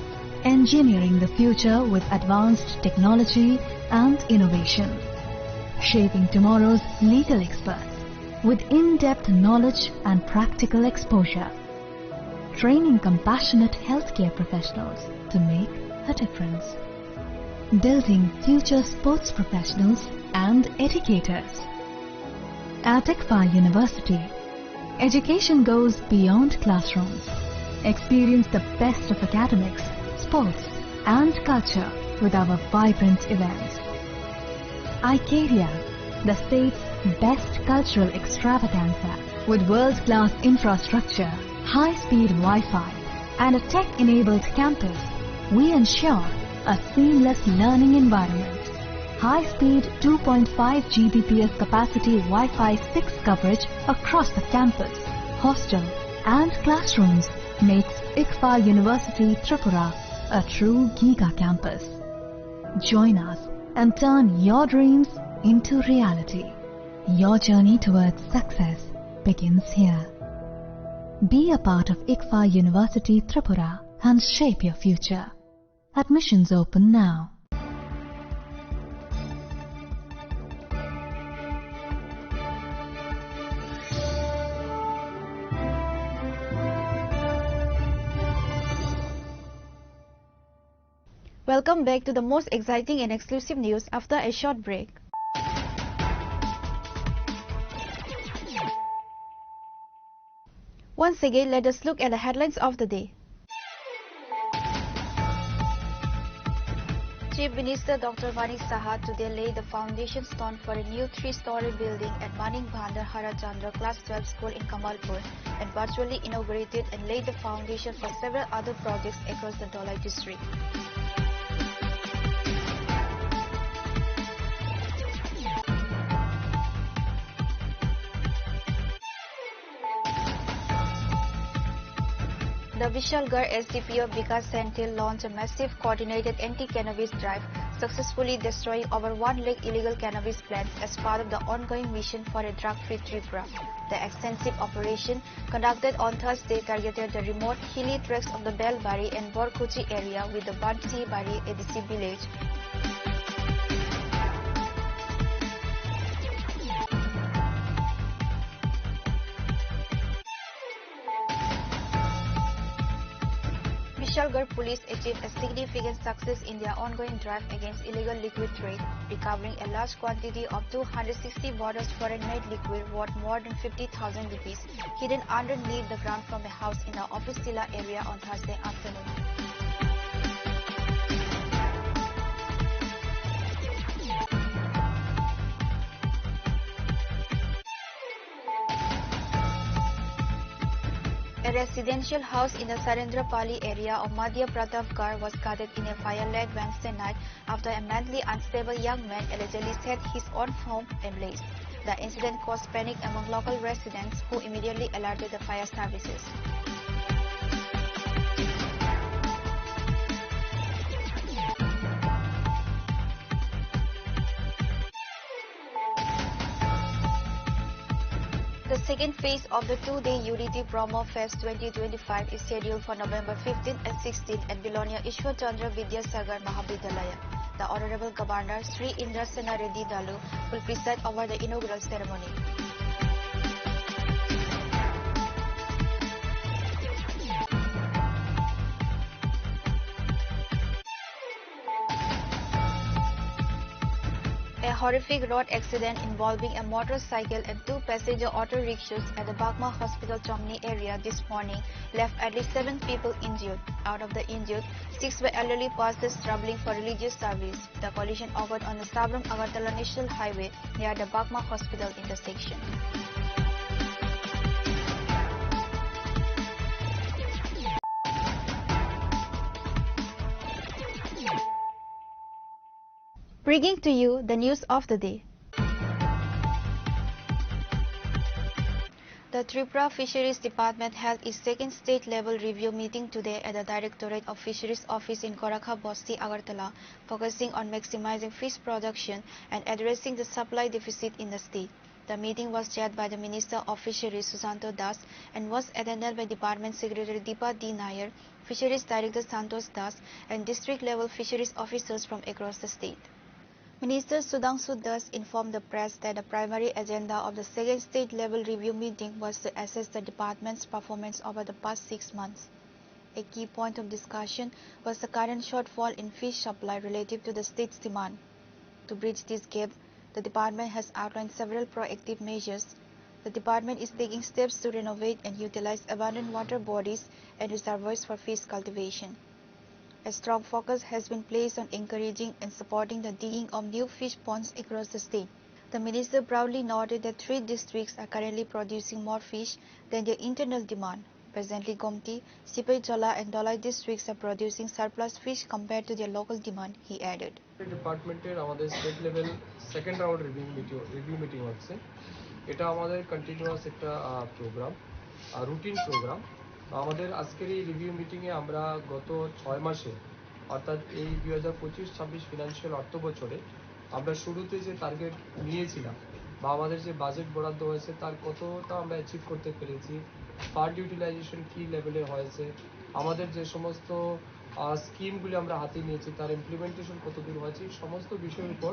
engineering the future with advanced technology and innovation, shaping tomorrow's legal experts with in-depth knowledge and practical exposure, training compassionate healthcare professionals to make a difference, building future sports professionals and educators. At Englsih University, education goes beyond classrooms. Experience the best of academics, sports and culture with our vibrant events. Icaria, the state's best cultural extravaganza, with world-class infrastructure, high-speed Wi-Fi and a tech-enabled campus, we ensure a seamless learning environment. High-speed 2.5 Gbps capacity Wi-Fi 6 coverage across the campus, hostel and classrooms makes Englsih University Tripura a true Giga campus. Join us and turn your dreams into reality. Your journey towards success begins here. Be a part of Englsih University Tripura and shape your future. Admissions open now. Welcome back to the most exciting and exclusive news after a short break. Once again, let us look at the headlines of the day. Chief Minister Dr. Manik Saha today laid the foundation stone for a new 3-story building at Manik Bhandar Harachandra Class 12 School in Kamalpur and virtually inaugurated and laid the foundation for several other projects across the Dholai district. The Vishalgarh SDPO Vikas Senthil launched a massive coordinated anti-cannabis drive, successfully destroying over 1 lakh illegal cannabis plants as part of the ongoing mission for a drug-free Tripura. The extensive operation, conducted on Thursday, targeted the remote hilly tracts of the Belbari and Borkuchi area with the Banti Bari ADC village. Vishalgarh police achieved a significant success in their ongoing drive against illegal liquid trade, recovering a large quantity of 260 bottles of foreign-made liquid worth more than 50,000 rupees, hidden underneath the ground from a house in the Office Sila area on Thursday afternoon. A residential house in the Sarendrapalli area of Madhya Pratapgarh was gutted in a fire late Wednesday night after a mentally unstable young man allegedly set his own home ablaze. The incident caused panic among local residents who immediately alerted the fire services. The second phase of the two-day Unity Promo Fest 2025 is scheduled for November 15 and 16 at Bilonia Ishwar Chandra Vidyasagar Mahavidyalaya. The Honorable Governor Sri Indrasena Reddy Dalu will preside over the inaugural ceremony. A horrific road accident involving a motorcycle and two passenger auto rickshaws at the Bagma Hospital Chomni area this morning left at least 7 people injured. Out of the injured, 6 were elderly pastors traveling for religious service. The collision occurred on the Sabram Agartala National Highway near the Bagma Hospital intersection. Bringing to you the news of the day. The Tripura Fisheries Department held its second state-level review meeting today at the Directorate of Fisheries Office in Gorakha Bosti, Agartala, focusing on maximizing fish production and addressing the supply deficit in the state. The meeting was chaired by the Minister of Fisheries Susanto Das and was attended by Department Secretary Deepa D. Nair, Fisheries Director Santos Das, and district-level fisheries officers from across the state. Minister Sudhanshu Das informed the press that the primary agenda of the second state-level review meeting was to assess the department's performance over the past 6 months. A key point of discussion was the current shortfall in fish supply relative to the state's demand. To bridge this gap, the department has outlined several proactive measures. The department is taking steps to renovate and utilize abundant water bodies and reservoirs for fish cultivation. A strong focus has been placed on encouraging and supporting the digging of new fish ponds across the state. The minister proudly noted that 3 districts are currently producing more fish than their internal demand. Presently, Gomti, Sipai Jala and Dolai districts are producing surplus fish compared to their local demand, he added. ডিপার্টমেন্টের আমাদের state level second round review meeting হচ্ছে। এটা আমাদের continuous একটা programme, routine programme. আমাদের আজকের এই review মিটিংয়ে আমরা গত 6 মাসে অর্থাৎ এই 2025-26 ফিনান্সিয়াল অর্থ বছরে আমরা শুরুতে যে টার্গেট নিয়েছিলাম বা আমাদের যে বাজেট বরাদ্দ হয়েছে তার কতটা আমরা অ্যাচিভ করতে পেরেছি, ফান্ড ইউটিলাইজেশন কী লেভেলে হয়েছে, আমাদের যে সমস্ত স্কিমগুলি আমরা হাতে নিয়েছি তার ইমপ্লিমেন্টেশন কতদূর হয়েছে, এই সমস্ত বিষয়ের উপর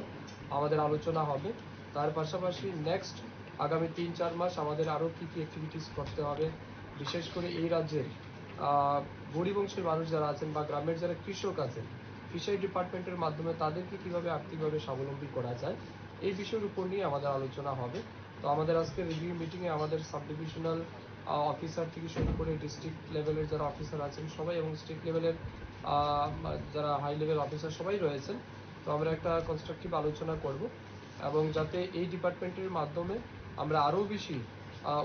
আমাদের আলোচনা হবে। তার পাশাপাশি নেক্সট আগামী 3-4 মাস আমাদের আরও কী কী অ্যাক্টিভিটিস করতে হবে, বিশেষ করে এই রাজ্যের গরিব অংশের মানুষ যারা আছেন বা গ্রামের যারা কৃষক আছেন, ফিশারি ডিপার্টমেন্টের মাধ্যমে তাদেরকে কীভাবে আর্থিকভাবে স্বাবলম্বী করা যায় এই বিষয়ের উপর নিয়ে আমাদের আলোচনা হবে। তো আমাদের আজকে রিভিউ মিটিংয়ে আমাদের সাব ডিভিশনাল অফিসার থেকে শুরু করে ডিস্ট্রিক্ট লেভেলের যারা অফিসার আছেন সবাই এবং স্টেট লেভেলের যারা হাই লেভেল অফিসার সবাই রয়েছেন। তো আমরা একটা কনস্ট্রাকটিভ আলোচনা করব এবং যাতে এই ডিপার্টমেন্টের মাধ্যমে আমরা আরও বেশি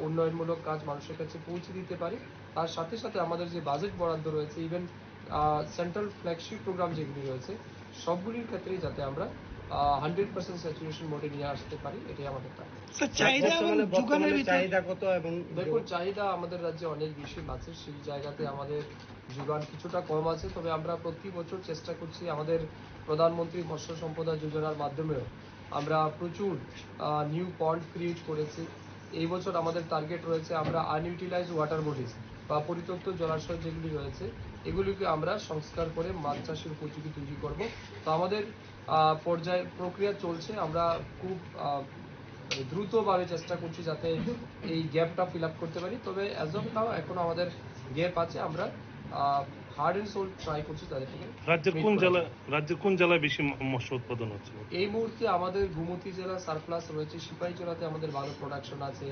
উন্নয়নমূলক কাজ মানুষের কাছে পৌঁছে দিতে পারি। তার সাথে সাথে আমাদের যে বাজেট বরাদ্দ রয়েছে, ইভেন সেন্ট্রাল ফ্ল্যাগশিপ প্রোগ্রাম যেগুলি রয়েছে সবগুলির ক্ষেত্রেই যাতে আমরা 100% স্যাচুরেশন মোডে নিয়ে আসতে পারি, এটাই আমাদের চাহিদা কত এবং দেখুন চাহিদা আমাদের রাজ্যে অনেক বেশি আছে, সেই জায়গাতে আমাদের যোগান কিছুটা কম আছে। তবে আমরা প্রতি বছর চেষ্টা করছি আমাদের প্রধানমন্ত্রী মৎস্য সম্পদা যোজনার মাধ্যমেও আমরা প্রচুর নিউ পন্ড ক্রিয়েট করেছি। এই বছর আমাদের টার্গেট রয়েছে আমরা আনইউটিলাইজ ওয়াটার বডিজ বা পরিত্যক্ত জলাশয় যেগুলি রয়েছে এগুলিকে আমরা সংস্কার করে মাছ চাষের উপযোগী তৈরি করব। তো আমাদের পর্যায়ে প্রক্রিয়া চলছে, আমরা খুব দ্রুতভাবে চেষ্টা করছি যাতে এই গ্যাপটা ফিল আপ করতে পারি। তবে অ্যাজ অফ নাও এখন আমাদের গ্যাপ আছে, আমরা হার্ড অ্যান্ড সোল ট্রাই করছি তাদেরকে। রাজ্যের কোন জেলায় বেশি মৎস্য উৎপাদন হচ্ছে? এই মুহূর্তে আমাদের গোমতী জেলা সারপ্লাস রয়েছে, সিপাহী জেলাতে আমাদের ভালো প্রোডাকশন আছে,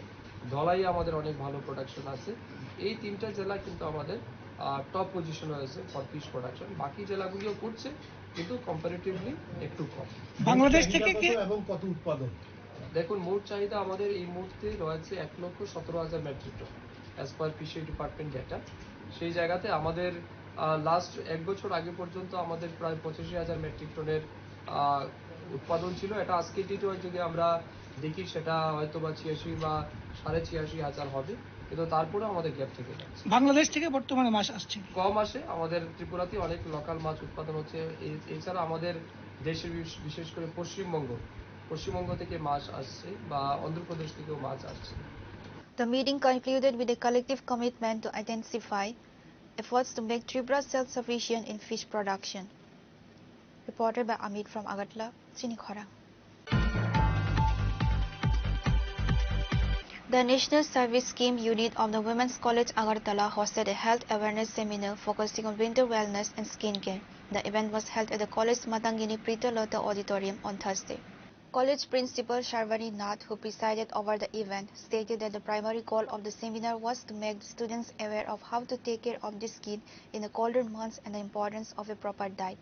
ধলাই আমাদের অনেক ভালো প্রোডাকশন আছে। এই 3টা জেলা কিন্তু আমাদের টপ পজিশন হয়েছে ফর ফিশ প্রোডাকশন। বাকি জেলাগুলিও করছে কিন্তু কম্পারেটিভলি একটু কম। বাংলাদেশ থেকে এবং কত উৎপাদন? দেখুন মোট চাহিদা আমাদের এই মুহূর্তে রয়েছে 1,17,000 metric ton. As per fishery department data. সেই জায়গাতে আমাদের লাস্ট 1 বছর আগে পর্যন্ত আমাদের প্রায় 85,000 মেট্রিক টনের উৎপাদন ছিল। এটা আজকের ডেটে যদি আমরা দেখি সেটা হয়তো বা 86 বা 86,500 হবে, কিন্তু তারপরে আমাদের গ্যাপ থেকে যাচ্ছে। বাংলাদেশ থেকে বর্তমানে মাছ আসছে কম আসে, আমাদের ত্রিপুরাতে অনেক লোকাল মাছ উৎপাদন হচ্ছে। এছাড়া আমাদের দেশের বিশেষ করে পশ্চিমবঙ্গ থেকে মাছ আসছে বা অন্ধ্রপ্রদেশ থেকেও মাছ আসছে। The meeting concluded with a collective commitment to intensify efforts to make Tripura self-sufficient in fish production. Reported by Amit from Agartala, Chini Khorang. The National Service Scheme Unit of the Women's College Agartala hosted a health awareness seminar focusing on winter wellness and skincare. The event was held at the college's Matangini Prita Lota Auditorium on Thursday. College Principal Sharvani Nath, who presided over the event, stated that the primary goal of the seminar was to make the students aware of how to take care of the skin in the colder months and the importance of a proper diet.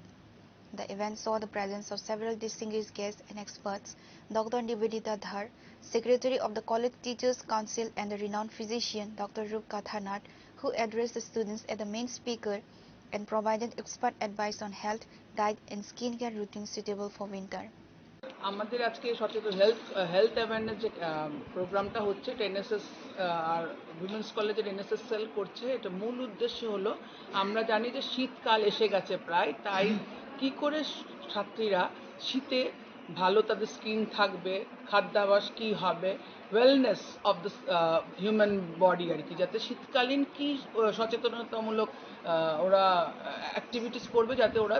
The event saw the presence of several distinguished guests and experts: Dr. Nivedita Dhar, Secretary of the College Teachers Council, and the renowned physician Dr. Rup Kathanat, who addressed the students as the main speaker and provided expert advice on health, diet, and skincare routines suitable for winter. আমাদের আজকে সচেতন health awareness যে প্রোগ্রামটা হচ্ছে, এটা NSS আর women's কলেজের NSS sell করছে। এটা মূল উদ্দেশ্য হলো, আমরা জানি যে শীতকাল এসে গেছে প্রায়, তাই কি করে ছাত্রীরা শীতে ভালো তাদের স্কিন থাকবে, খাদ্যাভ্যাস কী হবে, wellness of the human body আর কি, যাতে শীতকালীন কী সচেতনতামূলক ওরা অ্যাক্টিভিটিস করবে যাতে ওরা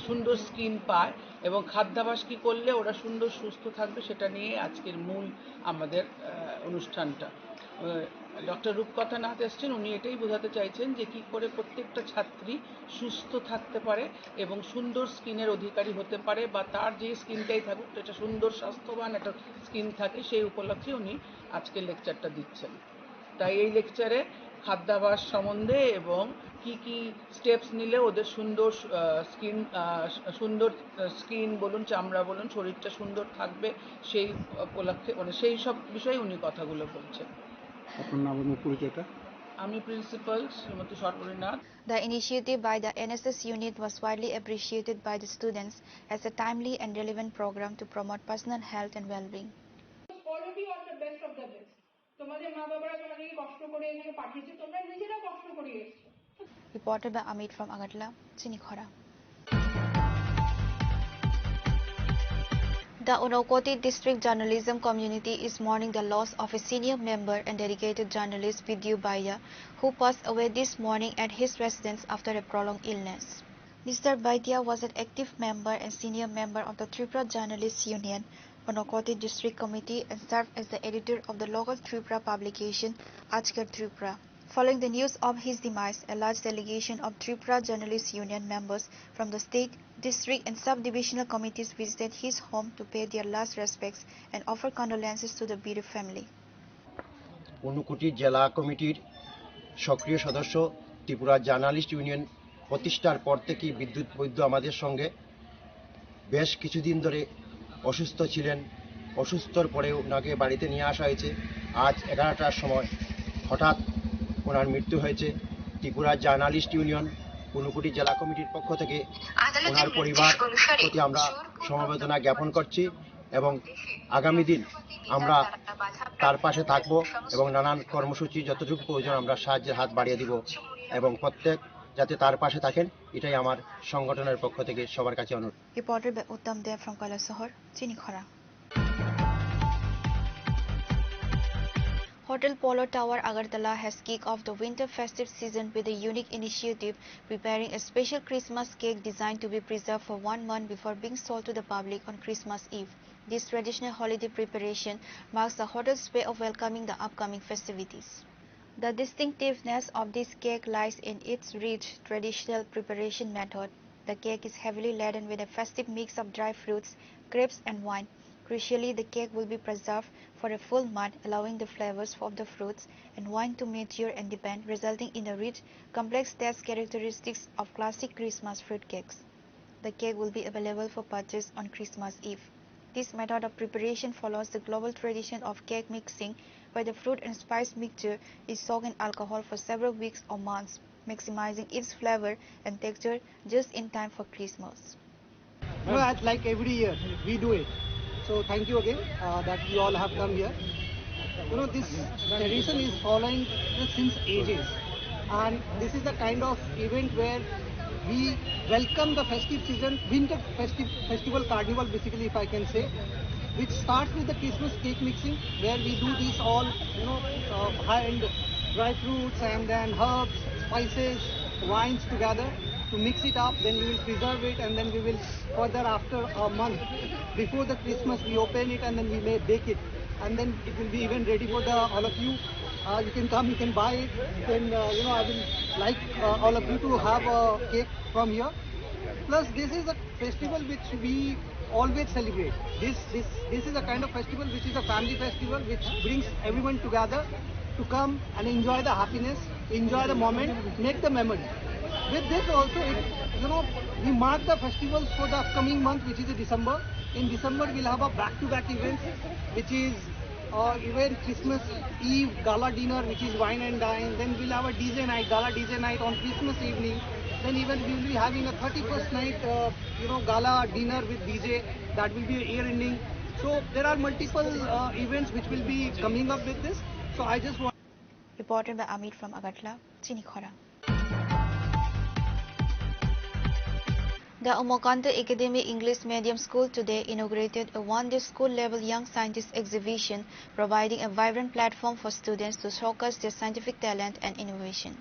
সুন্দর স্কিন পায়, এবং খাদ্যাভ্যাস কী করলে ওরা সুন্দর সুস্থ থাকবে, সেটা নিয়ে আজকের মূল আমাদের অনুষ্ঠানটা। ডক্টর রূপকথা নাথ এসছেন, উনি এটাই বোঝাতে চাইছেন যে কী করে প্রত্যেকটা ছাত্রী সুস্থ থাকতে পারে এবং সুন্দর স্কিনের অধিকারী হতে পারে, বা তার যে স্কিনটাই থাকুক এটা সুন্দর স্বাস্থ্যবান একটা স্কিন থাকে, সেই উপলক্ষে উনি আজকের লেকচারটা দিচ্ছেন। তাই এই লেকচারে খাদ্যাভ্যাস সম্বন্ধে এবং কি কি স্টেপস নিলে ওদের সুন্দর স্কিন বলুন, চামড়া বলুন, শরীরটা সুন্দর থাকবে, সেই উপলক্ষে সেই সব বিষয়ে উনি কথাগুলো বলছেন। আপনার নাম এবং পরিচয়টা? আমি principal Shrimati Sarbari Nath. The initiative by the NSS unit was widely appreciated by the students as a timely and relevant program to promote personal health and well-being. Already on the best of the best. তোমাদের মা বাবারা তোমাদেরকে কষ্ট করে এখানে পাঠিয়েছে, তোমরা নিজেরা কষ্ট করে এসেছো। Reported by Amit from Agartala, Chini Khorang. The Unakoti district journalism community is mourning the loss of a senior member and dedicated journalist Vidyu Baiya, who passed away this morning at his residence after a prolonged illness. Mr. Baiya was an active member and senior member of the Tripura Journalists Union, Unakoti District Committee, and served as the editor of the local Tripura publication Ajkar Tripura. Following the news of his demise, a large delegation of Tripura Journalists Union members from the state, district and sub-divisional committees visited his home to pay their last respects and offer condolences to the bereaved family. Unakoti জেলা কমিটির সক্রিয় সদস্য, Tripura journalist union প্রতিষ্ঠার পর থেকেই বিদ্যুৎ বৈদ্য আমাদের সঙ্গে বেশ কিছুদিন ধরে অসুস্থ ছিলেন। অসুস্থর পরে ওনাকে বাড়িতে নিয়ে আসা হয়েছে। আজ 11টার সময় হঠাৎ ওনার মৃত্যু হয়েছে। ত্রিপুরা জার্নালিস্ট ইউনিয়ন ঊনকোটি জেলা কমিটির পক্ষ থেকে ওনার পরিবার প্রতি আমরা সমবেদনা জ্ঞাপন করছি এবং আগামী দিন আমরা তার পাশে থাকব এবং নানান কর্মসূচি যতটুকু প্রয়োজন আমরা সাহায্যের হাত বাড়িয়ে দিব এবং প্রত্যেক যাতে তার পাশে থাকেন, এটাই আমার সংগঠনের পক্ষ থেকে সবার কাছে অনুরোধ। Reported by Uttam Dev from Kailasahar, Chini Khorang. Hotel Polo Tower Agartala has kicked off the winter festive season with a unique initiative, preparing a special Christmas cake designed to be preserved for 1 month before being sold to the public on Christmas Eve. This traditional holiday preparation marks the hotel's way of welcoming the upcoming festivities. The distinctiveness of this cake lies in its rich traditional preparation method. The cake is heavily laden with a festive mix of dry fruits, grapes and wine. Crucially, the cake will be preserved for a full month, allowing the flavors of the fruits and wine to mature and deepen, resulting in the rich, complex taste characteristics of classic Christmas fruit cakes. The cake will be available for purchase on Christmas Eve. This method of preparation follows the global tradition of cake mixing, where the fruit and spice mixture is soaked in alcohol for several weeks or months, maximizing its flavor and texture just in time for Christmas. Like every year, we do it. So thank you again that you all have come here. This tradition is following since ages. And this is the kind of event where we welcome the festive season, winter festival carnival basically, if I can say, which starts with the Christmas cake mixing, where we do this all, high-end dry fruits and then herbs, spices, wines together to mix it up. Then we will preserve it, and then we will further after a month before the Christmas we open it, and then we may bake it, and then it will be even ready for all of you. You can come, you can buy it. You can, I will like all of you to have a cake from here. Plus, this is a festival which we always celebrate. This is a kind of festival which is a family festival which brings everyone together to come and enjoy the happiness, enjoy the moment, make the memory. With this also, we mark the festivals for the upcoming month, which is December. In December, we'll have a back-to-back event, which is even Christmas Eve gala dinner, which is wine and dine. Then we'll have a DJ night, gala DJ night on Christmas evening. Then even we will be having a 31st night, gala dinner with DJ. That will be year ending. So there are multiple events which will be coming up with this. So I just want. Reported by Amit from Agartala, Chini Khorang. The Omokanto Academy English Medium School today inaugurated a one-day school-level Young Scientist exhibition, providing a vibrant platform for students to showcase their scientific talent and innovation.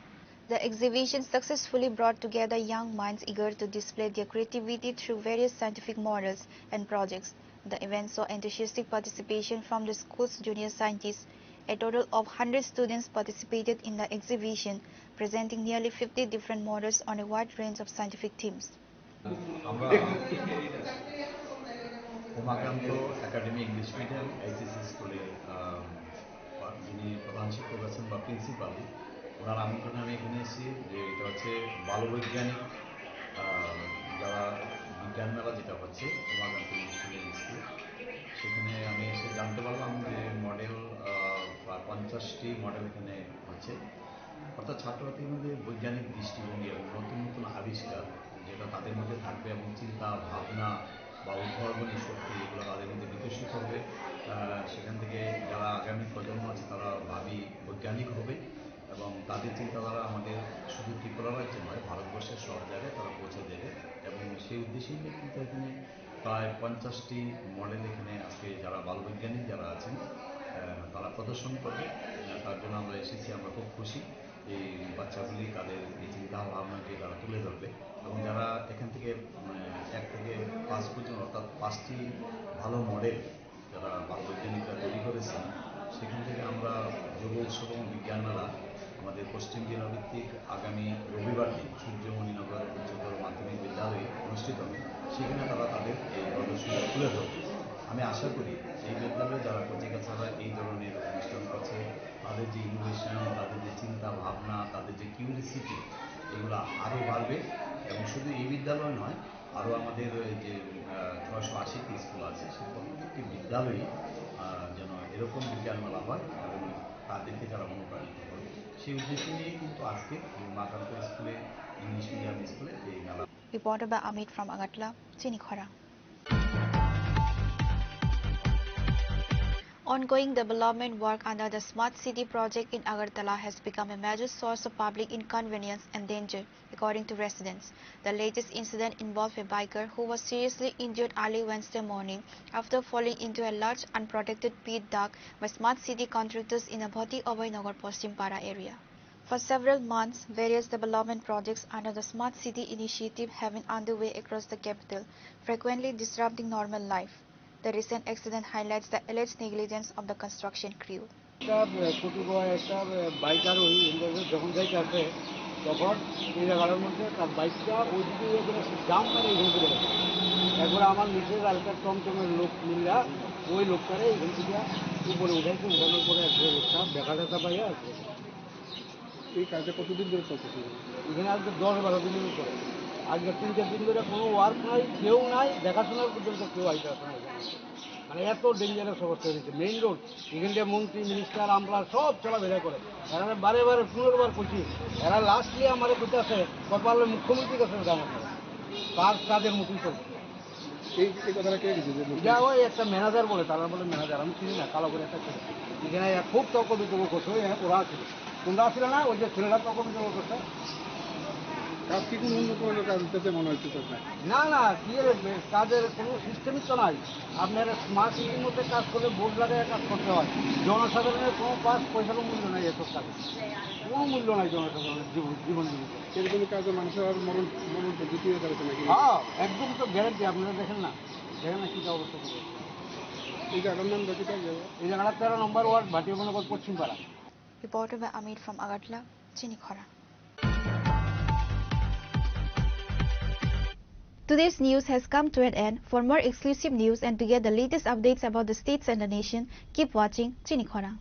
The exhibition successfully brought together young minds eager to display their creativity through various scientific models and projects. The event saw enthusiastic participation from the school's junior scientists. A total of 100 students participated in the exhibition, presenting nearly 50 different models on a wide range of scientific themes. আমরা Umakanta academy English medium HSC স্কুলের যিনি প্রধান শিক্ষক আছেন বা principal, ওনার আমন্ত্রণে আমি এখানে এসেছি যে এটা হচ্ছে বালবৈজ্ঞানিক যারা বিজ্ঞান মেলা যেটা হচ্ছে উমাকান্ত ইংলিশ মিডিয়াম স্কুল, সেখানে আমি এসে জানতে পারলাম যে মডেল প্রায় 50টি মডেল এখানে হচ্ছে। অর্থাৎ ছাত্রছাত্রীর মধ্যে বৈজ্ঞানিক দৃষ্টিভঙ্গি এবং নতুন নতুন আবিষ্কার যেটা তাদের মধ্যে থাকবে এবং চিন্তা ভাবনা বা উদ্ভাবনী শক্তি এগুলো তাদের মধ্যে বিকশিত হবে। সেখান থেকে যারা আগামী প্রজন্ম আছে তারা ভাবী বৈজ্ঞানিক হবে এবং তাদের চিন্তাধারা আমাদের শুধু ত্রিপুরা রাজ্যে নয়, ভারতবর্ষের সব জায়গায় তারা পৌঁছে দেবে। এবং সেই উদ্দেশ্যেই কিন্তু এখানে প্রায় 50টি মডেল এখানে আজকে যারা বালবৈজ্ঞানিক যারা আছেন তারা প্রদর্শন করবে। তার জন্য আমরা এসেছি, আমরা খুব খুশি। এই বাচ্চাগুলি তাদের এই চিন্তা ভাবনাকে তারা তুলে ধরবে এবং যারা এখান থেকে 1 থেকে 5 পর্যন্ত অর্থাৎ 5টি ভালো মডেল যারা বালবৈজ্ঞানিকরা তৈরি করেছেন, সেখান থেকে আমরা যুব উৎসব এবং বিজ্ঞান মেলা আমাদের পশ্চিম জেলা ভিত্তিক আগামী রবিবার দিন সূর্যমণিনগর উচ্চতর মাধ্যমিক বিদ্যালয়ে অনুষ্ঠিত হবে। সেখানে তারা তাদের এই প্রদর্শনী তুলে ধরবে। আমি আশা করি এই বিদ্যালয়ে যারা কচিকাছাড়া এই ধরনের অনুষ্ঠান করছে তাদের যে ইনোভেশন, তাদের যে চিন্তা ভাবনা, তাদের যে কিউরিসিটি, এগুলো আরও বাড়বে। এবং শুধু এই বিদ্যালয় নয়, আরও আমাদের যে 680টি স্কুল আছে সেই প্রত্যেকটি বিদ্যালয়ে যেন এরকম বিজ্ঞান মেলা হয় এবং তাদেরকে যারা অনুপ্রাণিত করে, সেই উদ্দেশ্য নিয়েই কিন্তু আজকে উমাকান্ত স্কুলে ইংলিশ মিডিয়াম স্কুলে এই মেলা। Reported by Amit from Agartala, Chini Khorang. Ongoing development work under the Smart City project in Agartala has become a major source of public inconvenience and danger, according to residents. The latest incident involved a biker who was seriously injured early Wednesday morning after falling into a large unprotected pit dug by Smart City contractors in Abhati Abhay Paschim-Para area. For several months, various development projects under the Smart City initiative have been underway across the capital, frequently disrupting normal life. The recent accident highlights the alleged negligence of the construction crew. একটা bike আরোহী যখন যাইতে আসে তখন এই জায়গার মধ্যে তার বাইকটা ওইদিকে জাম মানে এখান থেকে একবার আমার নিচে এলাকার টমটমের লোক মিললা ওই লোকটারে এখান থেকে উপরে উঠাইছে, উঠানোর পরে একটা লোকটা দেখা দেখা পাইয়া আছে। এই কাজটা কতদিন ধরে চলতেছে? এখানে আজকে 10-12 দিনের উপরে। আজকে 3-4 দিন ধরে কোনো ওয়ার্ক নাই, কেউ নাই, দেখাশোনার পর্যন্ত কেউ আইতে আসে না। মানে এত ডেঞ্জারাস অবস্থা হয়েছে মেইন রোড এখানকার মন্ত্রী মিনিস্টার আমরা সব চলাফেরা করে এরা বারে বারে পুনর্বার করছি এরা লাস্টলি আমার কোথায় আছে কপালের মুখ্যমন্ত্রীর কাছে জানা কাজের মতোই চলছে এই কথাটা কে দিচ্ছে যা ওই একটা ম্যানেজার বলে তারা বলে ম্যানেজার আমি চিনি না কালো করে একটা ছিল এখানে খুব তর্ক বিতর্ক করছে ওরা ছিল তোমরা ছিল না ওই যে ছেলেরা তর্ক বিতর্ক করছে কাজ কি কোনো উন্নত মানের কাজ হচ্ছে মনে হচ্ছে না না কি কাজের কোনো সিস্টেমই তো নাই আপনার স্মার্ট সিটির মধ্যে কাজ করলে বোর্ড লাগায় কাজ করতে হয় জনসাধারণের কোনো কাজ পয়সারও মূল্য নাই এসব কাজে কোনো মূল্য নাই জনসাধারণের জীবন জীবিকা এরকম কাজে মানুষের আর মরণ ঝুঁকি হয়ে যাচ্ছে নাকি হ্যাঁ একদম তো গ্যারান্টি আপনারা দেখেন না কী অবস্থা করে এই জায়গার নাম বাকিটা এই জায়গাটা 13 number ward Bhatiabanagar Paschimpara Reported by Amit from Agartala, Chini Khorang. Today's news has come to an end. For more exclusive news and to get the latest updates about the states and the nation, keep watching Chini Khorang.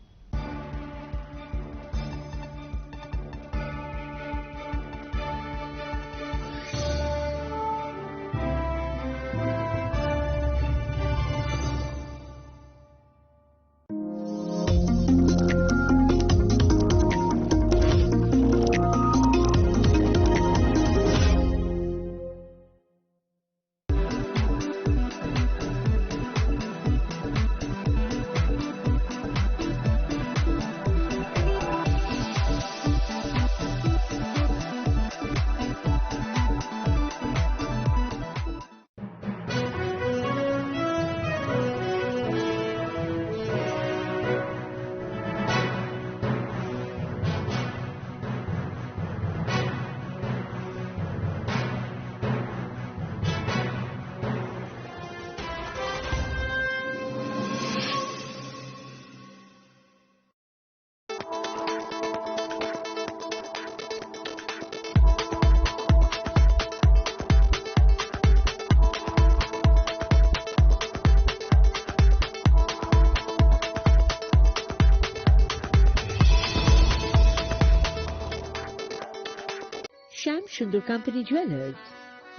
Sham Sundar Company Jewelers,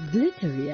glittery